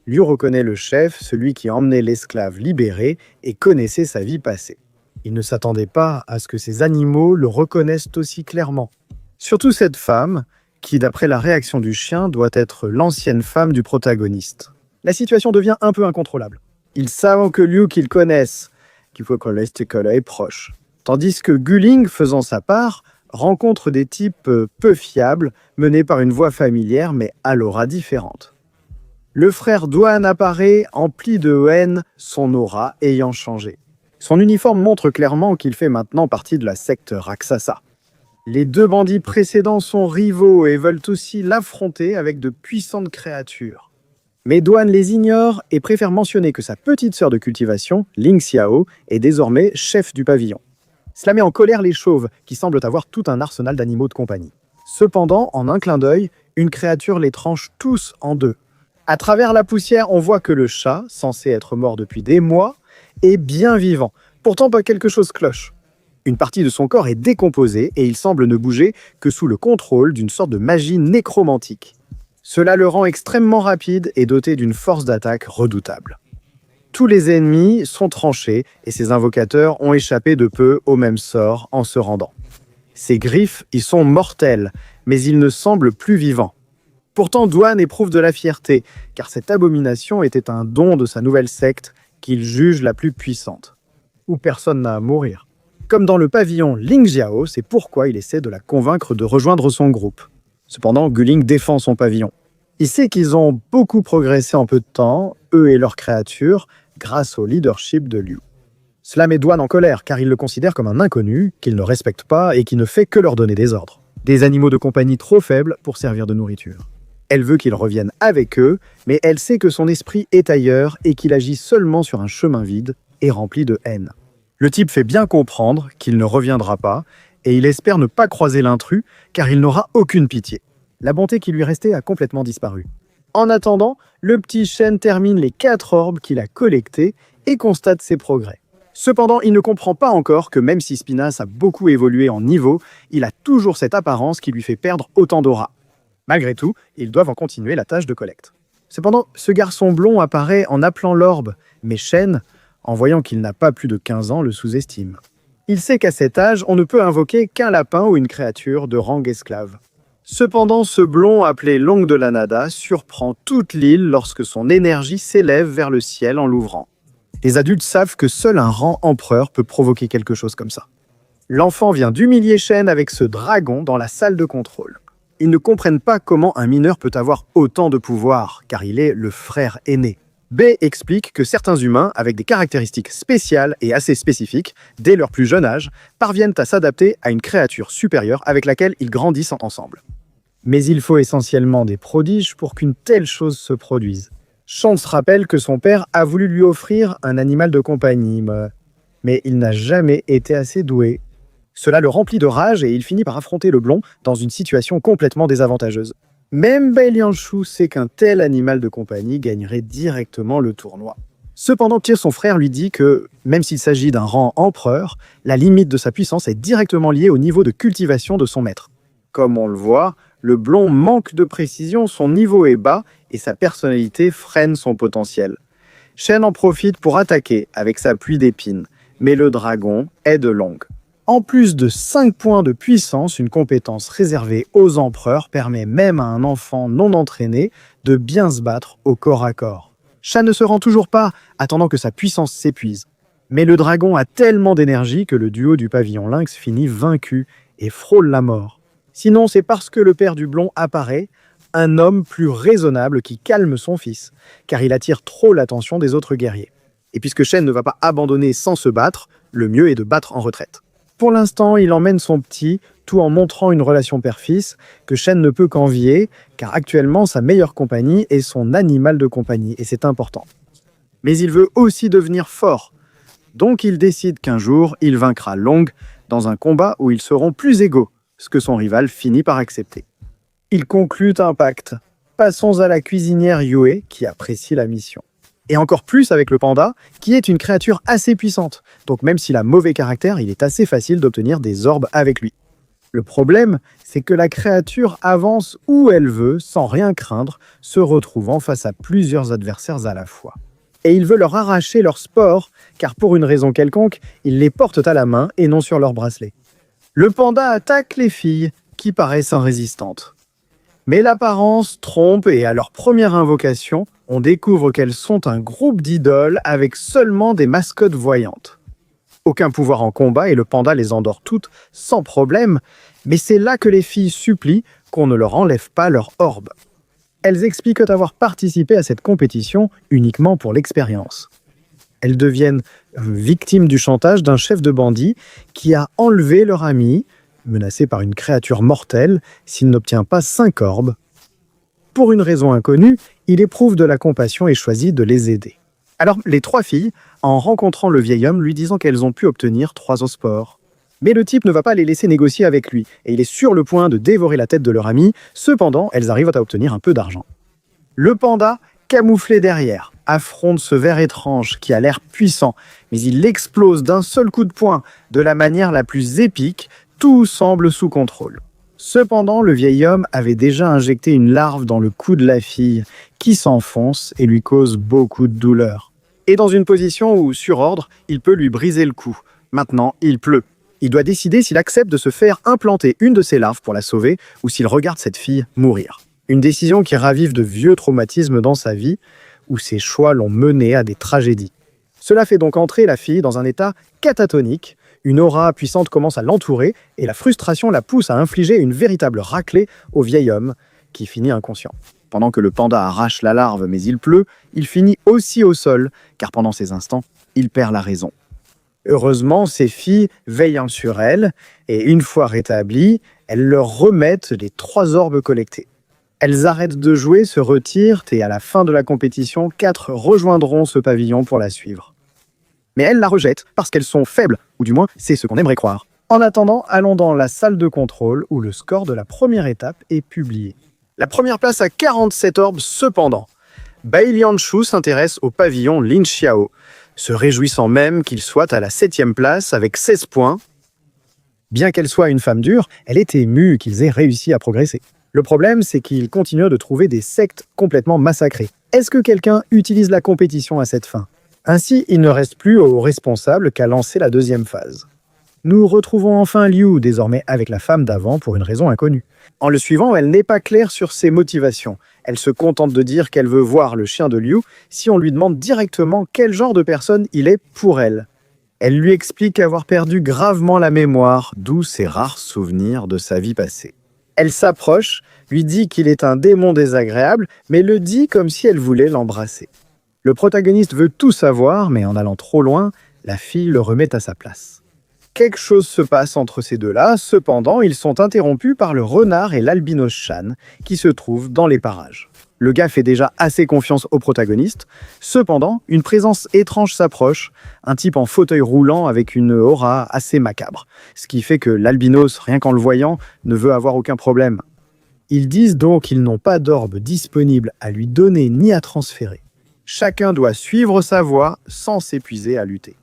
[SPEAKER 1] Liu reconnaît le chef, celui qui emmenait l'esclave libéré et connaissait sa vie passée. Il ne s'attendait pas à ce que ces animaux le reconnaissent aussi clairement. Surtout cette femme, qui d'après la réaction du chien doit être l'ancienne femme du protagoniste. La situation devient un peu incontrôlable. Ils savent que Liu qu'ils connaissent, qu'il faut que l'Estécola est proche. Tandis que Guling, faisant sa part, rencontre des types peu fiables, menés par une voix familière mais à l'aura différente. Le frère Duan apparaît, empli de haine, son aura ayant changé. Son uniforme montre clairement qu'il fait maintenant partie de la secte Raksasa. Les deux bandits précédents sont rivaux et veulent aussi l'affronter avec de puissantes créatures. Mais Duan les ignore et préfère mentionner que sa petite sœur de cultivation, Ling Xiao, est désormais chef du pavillon. Cela met en colère les chauves, qui semblent avoir tout un arsenal d'animaux de compagnie. Cependant, en un clin d'œil, une créature les tranche tous en deux. À travers la poussière, on voit que le chat, censé être mort depuis des mois, est bien vivant. Pourtant, pas quelque chose cloche. Une partie de son corps est décomposée et il semble ne bouger que sous le contrôle d'une sorte de magie nécromantique. Cela le rend extrêmement rapide et doté d'une force d'attaque redoutable. Tous les ennemis sont tranchés et ses invocateurs ont échappé de peu au même sort en se rendant. Ses griffes y sont mortelles, mais il ne semble plus vivant. Pourtant, Duan éprouve de la fierté, car cette abomination était un don de sa nouvelle secte qu'il juge la plus puissante, où personne n'a à mourir. Comme dans le pavillon Ling Jiao, c'est pourquoi il essaie de la convaincre de rejoindre son groupe. Cependant, Guling défend son pavillon. Il sait qu'ils ont beaucoup progressé en peu de temps, eux et leurs créatures, grâce au leadership de Liu. Cela met Dwan en colère car il le considère comme un inconnu, qu'il ne respecte pas et qui ne fait que leur donner des ordres. Des animaux de compagnie trop faibles pour servir de nourriture. Elle veut qu'il revienne avec eux, mais elle sait que son esprit est ailleurs et qu'il agit seulement sur un chemin vide et rempli de haine. Le type fait bien comprendre qu'il ne reviendra pas et il espère ne pas croiser l'intrus car il n'aura aucune pitié. La bonté qui lui restait a complètement disparu. En attendant, le petit Shen termine les 4 orbes qu'il a collectés et constate ses progrès. Cependant, il ne comprend pas encore que même si Spinas a beaucoup évolué en niveau, il a toujours cette apparence qui lui fait perdre autant d'aura. Malgré tout, ils doivent en continuer la tâche de collecte. Cependant, ce garçon blond apparaît en appelant l'orbe, mais Shen, en voyant qu'il n'a pas plus de 15 ans, le sous-estime. Il sait qu'à cet âge, on ne peut invoquer qu'un lapin ou une créature de rang esclave. Cependant, ce blond appelé Long de la Nada surprend toute l'île lorsque son énergie s'élève vers le ciel en l'ouvrant. Les adultes savent que seul un rang empereur peut provoquer quelque chose comme ça. L'enfant vient d'humilier Shen avec ce dragon dans la salle de contrôle. Ils ne comprennent pas comment un mineur peut avoir autant de pouvoir, car il est le frère aîné. B explique que certains humains, avec des caractéristiques spéciales et assez spécifiques, dès leur plus jeune âge, parviennent à s'adapter à une créature supérieure avec laquelle ils grandissent ensemble. Mais il faut essentiellement des prodiges pour qu'une telle chose se produise. Chance rappelle que son père a voulu lui offrir un animal de compagnie, mais il n'a jamais été assez doué. Cela le remplit de rage et il finit par affronter le blond dans une situation complètement désavantageuse. Même Bai Lianshu sait qu'un tel animal de compagnie gagnerait directement le tournoi. Cependant, son frère lui dit que, même s'il s'agit d'un rang empereur, la limite de sa puissance est directement liée au niveau de cultivation de son maître. Comme on le voit, le blond manque de précision, son niveau est bas et sa personnalité freine son potentiel. Shen en profite pour attaquer avec sa pluie d'épines, mais le dragon est de longue. En plus de 5 points de puissance, une compétence réservée aux empereurs permet même à un enfant non entraîné de bien se battre au corps à corps. Shen ne se rend toujours pas, attendant que sa puissance s'épuise. Mais le dragon a tellement d'énergie que le duo du pavillon lynx finit vaincu et frôle la mort. Sinon, c'est parce que le père du blond apparaît, un homme plus raisonnable qui calme son fils, car il attire trop l'attention des autres guerriers. Et puisque Shen ne va pas abandonner sans se battre, le mieux est de battre en retraite. Pour l'instant, il emmène son petit, tout en montrant une relation père-fils que Shen ne peut qu'envier, car actuellement sa meilleure compagnie est son animal de compagnie, et c'est important. Mais il veut aussi devenir fort, donc il décide qu'un jour, il vaincra Long dans un combat où ils seront plus égaux, ce que son rival finit par accepter. Il conclut un pacte. Passons à la cuisinière Yue, qui apprécie la mission. Et encore plus avec le panda, qui est une créature assez puissante. Donc même s'il a mauvais caractère, il est assez facile d'obtenir des orbes avec lui. Le problème, c'est que la créature avance où elle veut, sans rien craindre, se retrouvant face à plusieurs adversaires à la fois. Et il veut leur arracher leur sport, car pour une raison quelconque, ils les portent à la main et non sur leur bracelet. Le panda attaque les filles, qui paraissent résistantes. Mais l'apparence trompe et à leur première invocation, on découvre qu'elles sont un groupe d'idoles avec seulement des mascottes voyantes. Aucun pouvoir en combat et le panda les endort toutes sans problème, mais c'est là que les filles supplient qu'on ne leur enlève pas leur orbe. Elles expliquent avoir participé à cette compétition uniquement pour l'expérience. Elles deviennent victimes du chantage d'un chef de bandits qui a enlevé leur ami, menacé par une créature mortelle s'il n'obtient pas 5 orbes. Pour une raison inconnue, il éprouve de la compassion et choisit de les aider. Alors, les 3 filles, en rencontrant le vieil homme, lui disant qu'elles ont pu obtenir 3 ospores. Mais le type ne va pas les laisser négocier avec lui, et il est sur le point de dévorer la tête de leur ami, cependant, elles arrivent à obtenir un peu d'argent. Le panda, camouflé derrière, affronte ce ver étrange qui a l'air puissant, mais il l'explose d'un seul coup de poing, de la manière la plus épique. Tout semble sous contrôle. Cependant, le vieil homme avait déjà injecté une larve dans le cou de la fille, qui s'enfonce et lui cause beaucoup de douleur. Et dans une position où, sur ordre, il peut lui briser le cou. Maintenant, il pleut. Il doit décider s'il accepte de se faire implanter une de ses larves pour la sauver, ou s'il regarde cette fille mourir. Une décision qui ravive de vieux traumatismes dans sa vie, où ses choix l'ont mené à des tragédies. Cela fait donc entrer la fille dans un état catatonique. Une aura puissante commence à l'entourer et la frustration la pousse à infliger une véritable raclée au vieil homme qui finit inconscient. Pendant que le panda arrache la larve mais il pleut, il finit aussi au sol car pendant ces instants, il perd la raison. Heureusement, ses filles veillent sur elles, et une fois rétablies, elles leur remettent les 3 orbes collectés. Elles arrêtent de jouer, se retirent, et à la fin de la compétition, 4 rejoindront ce pavillon pour la suivre. Mais elles la rejettent parce qu'elles sont faibles, ou du moins, c'est ce qu'on aimerait croire. En attendant, allons dans la salle de contrôle où le score de la première étape est publié. La première place a 47 orbes cependant. Bai Lianshu s'intéresse au pavillon Lin Xiao, se réjouissant même qu'il soit à la 7e place avec 16 points. Bien qu'elle soit une femme dure, elle est émue qu'ils aient réussi à progresser. Le problème, c'est qu'il continue de trouver des sectes complètement massacrées. Est-ce que quelqu'un utilise la compétition à cette fin? Ainsi, il ne reste plus aux responsables qu'à lancer la 2e phase. Nous retrouvons enfin Liu, désormais avec la femme d'avant pour une raison inconnue. En le suivant, elle n'est pas claire sur ses motivations. Elle se contente de dire qu'elle veut voir le chien de Liu si on lui demande directement quel genre de personne il est pour elle. Elle lui explique avoir perdu gravement la mémoire, d'où ses rares souvenirs de sa vie passée. Elle s'approche, lui dit qu'il est un démon désagréable, mais le dit comme si elle voulait l'embrasser. Le protagoniste veut tout savoir, mais en allant trop loin, la fille le remet à sa place. Quelque chose se passe entre ces deux-là, cependant, ils sont interrompus par le renard et l'albinos Shan, qui se trouvent dans les parages. Le gars fait déjà assez confiance au protagoniste. Cependant, une présence étrange s'approche, un type en fauteuil roulant avec une aura assez macabre, ce qui fait que l'albinos, rien qu'en le voyant, ne veut avoir aucun problème. Ils disent donc qu'ils n'ont pas d'orbe disponible à lui donner ni à transférer. Chacun doit suivre sa voie sans s'épuiser à lutter.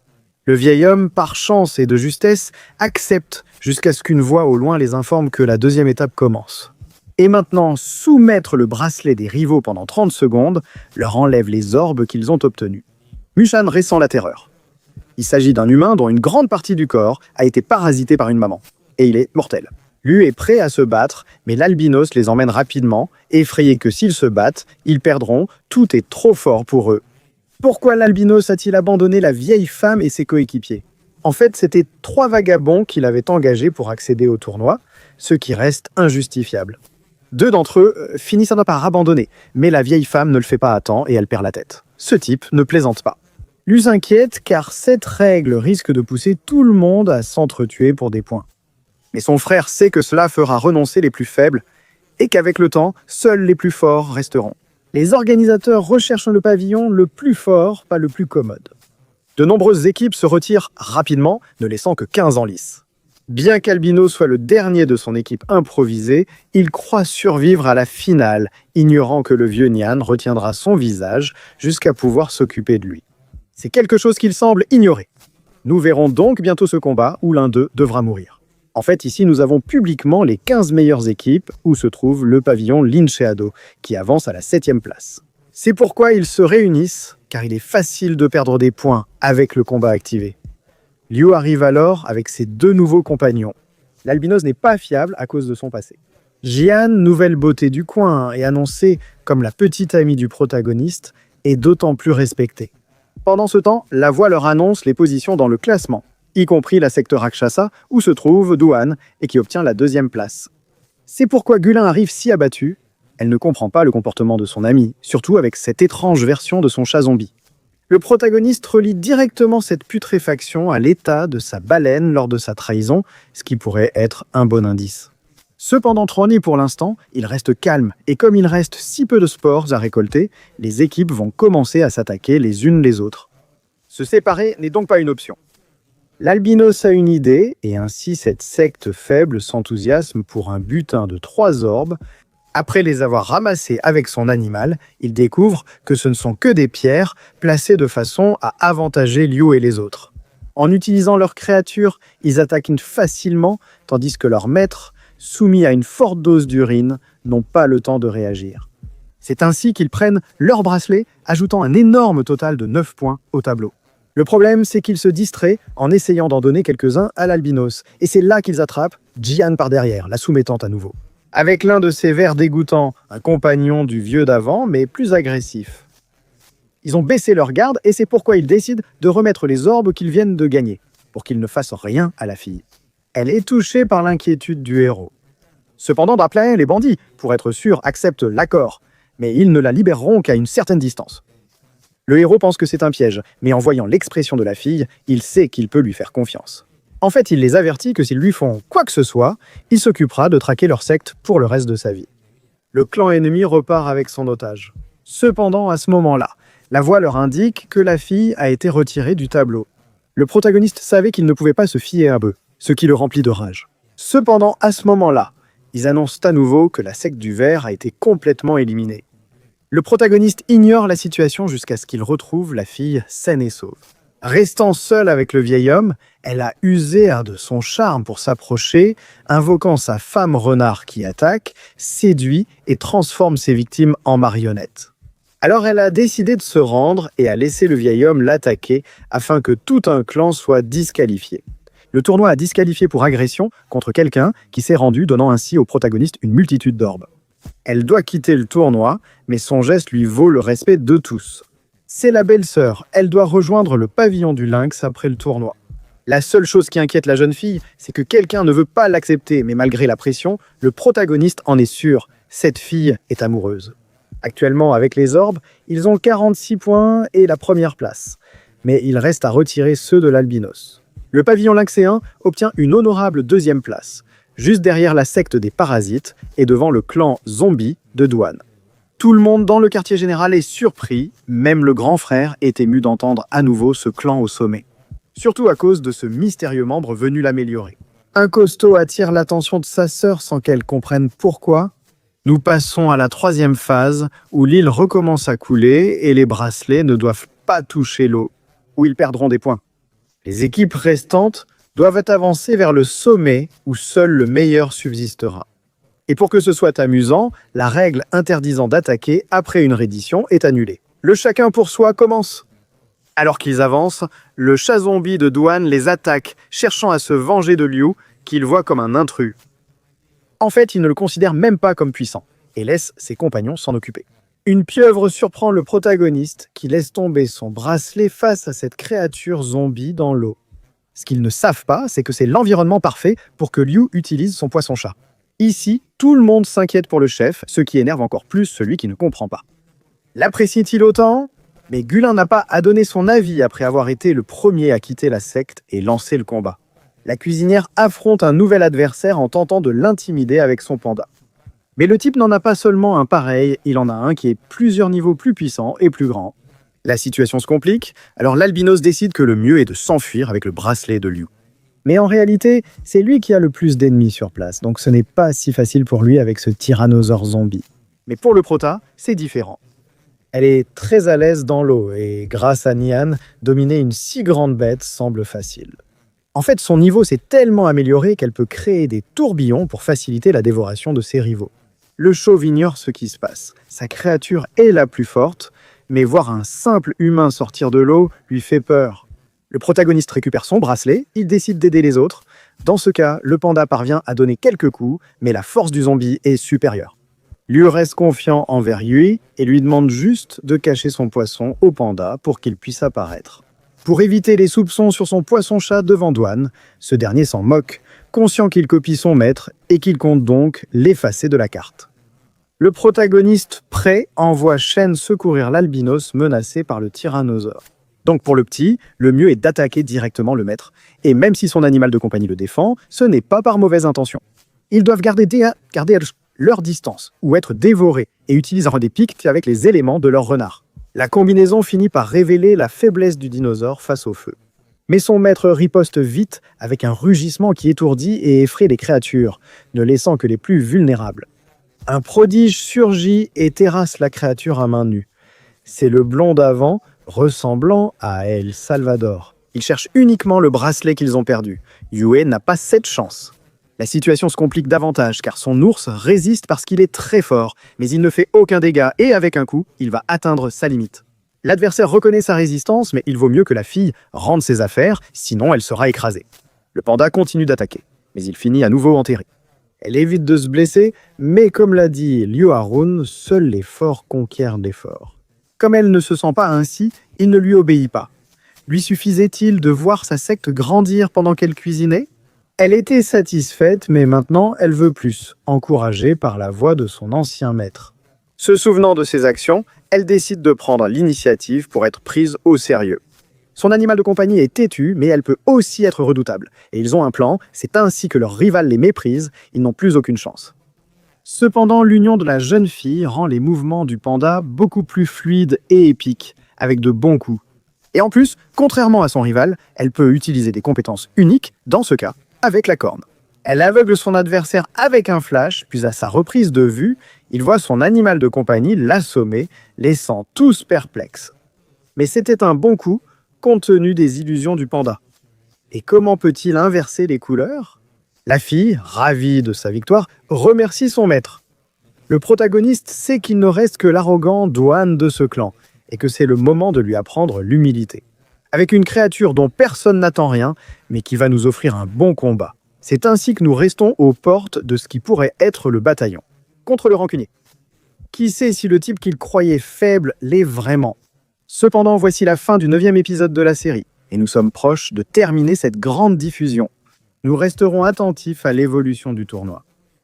[SPEAKER 1] Le vieil homme, par chance et de justesse, accepte jusqu'à ce qu'une voix au loin les informe que la 2e étape commence. Et maintenant, soumettre le bracelet des rivaux pendant 30 secondes leur enlève les orbes qu'ils ont obtenus. Mushan ressent la terreur. Il s'agit d'un humain dont une grande partie du corps a été parasité par une maman. Et il est mortel. Lui est prêt à se battre, mais l'albinos les emmène rapidement, effrayés que s'ils se battent, ils perdront, tout est trop fort pour eux. Pourquoi l'albinos a-t-il abandonné la vieille femme et ses coéquipiers? En fait, c'était 3 vagabonds qu'il avait engagés pour accéder au tournoi, ce qui reste injustifiable. 2 d'entre eux finissent par abandonner, mais la vieille femme ne le fait pas à temps et elle perd la tête. Ce type ne plaisante pas. Lui s'inquiète car cette règle risque de pousser tout le monde à s'entretuer pour des points. Mais son frère sait que cela fera renoncer les plus faibles et qu'avec le temps, seuls les plus forts resteront. Les organisateurs recherchent le pavillon le plus fort, pas le plus commode. De nombreuses équipes se retirent rapidement, ne laissant que 15 en lice. Bien qu'Albino soit le dernier de son équipe improvisée, il croit survivre à la finale, ignorant que le vieux Nian retiendra son visage jusqu'à pouvoir s'occuper de lui. C'est quelque chose qu'il semble ignorer. Nous verrons donc bientôt ce combat où l'un d'eux devra mourir. En fait, ici, nous avons publiquement les 15 meilleures équipes où se trouve le pavillon Lin Xiao, qui avance à la 7e place. C'est pourquoi ils se réunissent, car il est facile de perdre des points avec le combat activé. Liu arrive alors avec ses 2 nouveaux compagnons. L'albinos n'est pas fiable à cause de son passé. Jian, nouvelle beauté du coin et annoncée comme la petite amie du protagoniste, est d'autant plus respectée. Pendant ce temps, la voix leur annonce les positions dans le classement, y compris la secte Rakshasa, où se trouve Duan et qui obtient la 2e place. C'est pourquoi Gulin arrive si abattue. Elle ne comprend pas le comportement de son ami, surtout avec cette étrange version de son chat zombie. Le protagoniste relie directement cette putréfaction à l'état de sa baleine lors de sa trahison, ce qui pourrait être un bon indice. Cependant, Trony, pour l'instant, il reste calme, et comme il reste si peu de spores à récolter, les équipes vont commencer à s'attaquer les unes les autres. Se séparer n'est donc pas une option. L'albinos a une idée, et ainsi cette secte faible s'enthousiasme pour un butin de 3 orbes. Après les avoir ramassés avec son animal, il découvre que ce ne sont que des pierres placées de façon à avantager Liu et les autres. En utilisant leurs créatures, ils attaquent facilement, tandis que leurs maîtres, soumis à une forte dose d'urine, n'ont pas le temps de réagir. C'est ainsi qu'ils prennent leur bracelet, ajoutant un énorme total de 9 points au tableau. Le problème, c'est qu'ils se distraient en essayant d'en donner quelques-uns à l'albinos, et c'est là qu'ils attrapent Jian par derrière, la soumettant à nouveau. Avec l'un de ses vers dégoûtants, un compagnon du vieux d'avant, mais plus agressif. Ils ont baissé leur garde, et c'est pourquoi ils décident de remettre les orbes qu'ils viennent de gagner, pour qu'ils ne fassent rien à la fille. Elle est touchée par l'inquiétude du héros. Cependant, d'après les bandits, pour être sûr, acceptent l'accord, mais ils ne la libéreront qu'à une certaine distance. Le héros pense que c'est un piège, mais en voyant l'expression de la fille, il sait qu'il peut lui faire confiance. En fait, il les avertit que s'ils lui font quoi que ce soit, il s'occupera de traquer leur secte pour le reste de sa vie. Le clan ennemi repart avec son otage. Cependant, à ce moment-là, la voix leur indique que la fille a été retirée du tableau. Le protagoniste savait qu'il ne pouvait pas se fier à eux, ce qui le remplit de rage. Cependant, à ce moment-là, ils annoncent à nouveau que la secte du ver a été complètement éliminée. Le protagoniste ignore la situation jusqu'à ce qu'il retrouve la fille saine et sauve. Restant seule avec le vieil homme, elle a usé de son charme pour s'approcher, invoquant sa femme renard qui attaque, séduit et transforme ses victimes en marionnettes. Alors elle a décidé de se rendre et a laissé le vieil homme l'attaquer afin que tout un clan soit disqualifié. Le tournoi a disqualifié pour agression contre quelqu'un qui s'est rendu, donnant ainsi au protagoniste une multitude d'orbes. Elle doit quitter le tournoi, mais son geste lui vaut le respect de tous. C'est la belle-sœur, elle doit rejoindre le pavillon du lynx après le tournoi. La seule chose qui inquiète la jeune fille, c'est que quelqu'un ne veut pas l'accepter, mais malgré la pression, le protagoniste en est sûr, cette fille est amoureuse. Actuellement, avec les orbes, ils ont 46 points et la première place. Mais il reste à retirer ceux de l'albinos. Le pavillon lynxéen obtient une honorable deuxième place, juste derrière la secte des parasites et devant le clan zombie de Douane. Tout le monde dans le quartier général est surpris, même le grand frère est ému d'entendre à nouveau ce clan au sommet. Surtout à cause de ce mystérieux membre venu l'améliorer. Un costaud attire l'attention de sa sœur sans qu'elle comprenne pourquoi. Nous passons à la troisième phase, où l'île recommence à couler et les bracelets ne doivent pas toucher l'eau, où ils perdront des points. Les équipes restantes doivent avancer vers le sommet, où seul le meilleur subsistera. Et pour que ce soit amusant, la règle interdisant d'attaquer après une reddition est annulée. Le chacun pour soi commence. Alors qu'ils avancent, le chat zombie de Douane les attaque, cherchant à se venger de Liu, qu'il voit comme un intrus. En fait, il ne le considère même pas comme puissant, et laisse ses compagnons s'en occuper. Une pieuvre surprend le protagoniste, qui laisse tomber son bracelet face à cette créature zombie dans l'eau. Ce qu'ils ne savent pas, c'est que c'est l'environnement parfait pour que Liu utilise son poisson-chat. Ici, tout le monde s'inquiète pour le chef, ce qui énerve encore plus celui qui ne comprend pas. L'apprécie-t-il autant ? Mais Gulin n'a pas à donner son avis après avoir été le premier à quitter la secte et lancer le combat. La cuisinière affronte un nouvel adversaire en tentant de l'intimider avec son panda. Mais le type n'en a pas seulement un pareil, il en a un qui est plusieurs niveaux plus puissant et plus grand. La situation se complique, alors l'albinos décide que le mieux est de s'enfuir avec le bracelet de Liu. Mais en réalité, c'est lui qui a le plus d'ennemis sur place, donc ce n'est pas si facile pour lui avec ce tyrannosaure zombie. Mais pour le prota, c'est différent. Elle est très à l'aise dans l'eau et grâce à Nian, dominer une si grande bête semble facile. En fait, son niveau s'est tellement amélioré qu'elle peut créer des tourbillons pour faciliter la dévoration de ses rivaux. Le chauve ignore ce qui se passe. Sa créature est la plus forte, mais voir un simple humain sortir de l'eau lui fait peur. Le protagoniste récupère son bracelet, il décide d'aider les autres. Dans ce cas, le panda parvient à donner quelques coups, mais la force du zombie est supérieure. Liu reste confiant envers Yui et lui demande juste de cacher son poisson au panda pour qu'il puisse apparaître. Pour éviter les soupçons sur son poisson-chat devant Douane, ce dernier s'en moque, conscient qu'il copie son maître et qu'il compte donc l'effacer de la carte. Le protagoniste, prêt, envoie Shen secourir l'albinos menacé par le tyrannosaure. Donc pour le petit, le mieux est d'attaquer directement le maître. Et même si son animal de compagnie le défend, ce n'est pas par mauvaise intention. Ils doivent garder leur distance ou être dévorés et utilisent des pics avec les éléments de leur renard. La combinaison finit par révéler la faiblesse du dinosaure face au feu. Mais son maître riposte vite avec un rugissement qui étourdit et effraie les créatures, ne laissant que les plus vulnérables. Un prodige surgit et terrasse la créature à main nue. C'est le blond d'avant, ressemblant à El Salvador. Ils cherchent uniquement le bracelet qu'ils ont perdu. Yue n'a pas cette chance. La situation se complique davantage car son ours résiste parce qu'il est très fort, mais il ne fait aucun dégât et avec un coup, il va atteindre sa limite. L'adversaire reconnaît sa résistance, mais il vaut mieux que la fille rende ses affaires, sinon elle sera écrasée. Le panda continue d'attaquer, mais il finit à nouveau enterré. Elle évite de se blesser, mais comme l'a dit Liu Harun, seuls les forts conquièrent les forts. Comme elle ne se sent pas ainsi, il ne lui obéit pas. Lui suffisait-il de voir sa secte grandir pendant qu'elle cuisinait ? Elle était satisfaite, mais maintenant elle veut plus, encouragée par la voix de son ancien maître. Se souvenant de ses actions, elle décide de prendre l'initiative pour être prise au sérieux. Son animal de compagnie est têtu, mais elle peut aussi être redoutable. Et ils ont un plan, c'est ainsi que leur rival les méprise, ils n'ont plus aucune chance. Cependant, l'union de la jeune fille rend les mouvements du panda beaucoup plus fluides et épiques, avec de bons coups. Et en plus, contrairement à son rival, elle peut utiliser des compétences uniques, dans ce cas, avec la corne. Elle aveugle son adversaire avec un flash, puis à sa reprise de vue, il voit son animal de compagnie l'assommer, laissant tous perplexes. Mais c'était un bon coup, compte tenu des illusions du panda. Et comment peut-il inverser les couleurs? La fille, ravie de sa victoire, remercie son maître. Le protagoniste sait qu'il ne reste que l'arrogant douane de ce clan, et que c'est le moment de lui apprendre l'humilité. Avec une créature dont personne n'attend rien, mais qui va nous offrir un bon combat. C'est ainsi que nous restons aux portes de ce qui pourrait être le bataillon, contre le rancunier. Qui sait si le type qu'il croyait faible l'est vraiment? Cependant, voici la fin du 9e épisode de la série, et nous sommes proches de terminer cette grande diffusion. Nous resterons attentifs à l'évolution du tournoi.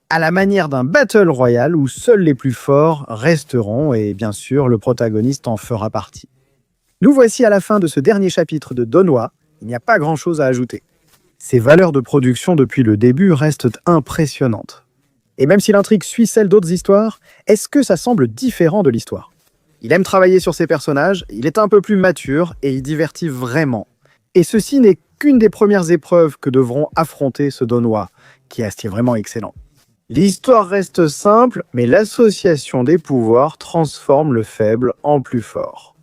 [SPEAKER 1] À la manière d'un Battle Royale où seuls les plus forts resteront, et bien sûr, le protagoniste en fera partie. Nous voici à la fin de ce dernier chapitre de Donwa, il n'y a pas grand-chose à ajouter. Ses valeurs de production depuis le début restent impressionnantes. Et même si l'intrigue suit celle d'autres histoires, est-ce que ça semble différent de l'histoire? Il aime travailler sur ses personnages, il est un peu plus mature et il divertit vraiment. Et ceci n'est qu'une des premières épreuves que devront affronter ce Donwa, qui est vraiment excellent. L'histoire reste simple, mais l'association des pouvoirs transforme le faible en plus fort.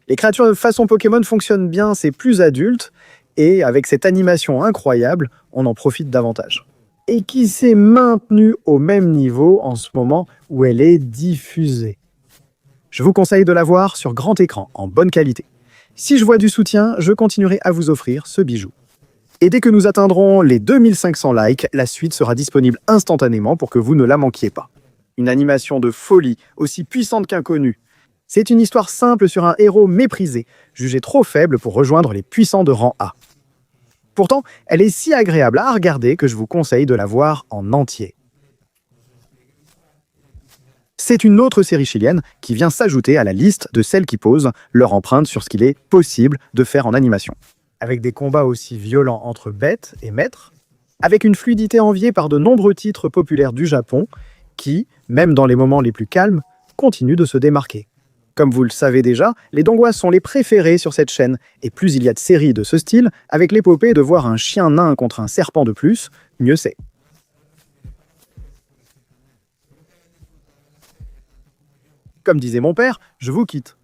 [SPEAKER 1] Les créatures de façon Pokémon fonctionnent bien, c'est plus adulte, et avec cette animation incroyable, on en profite davantage. Et qui s'est maintenue au même niveau en ce moment où elle est diffusée. Je vous conseille de la voir sur grand écran, en bonne qualité. Si je vois du soutien, je continuerai à vous offrir ce bijou. Et dès que nous atteindrons les 2500 likes, la suite sera disponible instantanément pour que vous ne la manquiez pas. Une animation de folie, aussi puissante qu'inconnue. C'est une histoire simple sur un héros méprisé, jugé trop faible pour rejoindre les puissants de rang A. Pourtant, elle est si agréable à regarder que je vous conseille de la voir en entier. C'est une autre série chilienne qui vient s'ajouter à la liste de celles qui posent leur empreinte sur ce qu'il est possible de faire en animation. Avec des combats aussi violents entre bêtes et maîtres, avec une fluidité enviée par de nombreux titres populaires du Japon qui, même dans les moments les plus calmes, continuent de se démarquer. Comme vous le savez déjà, les donghua sont les préférés sur cette chaîne, et plus il y a de séries de ce style, avec l'épopée de voir un chien nain contre un serpent de plus, mieux c'est. Comme disait mon père, je vous quitte.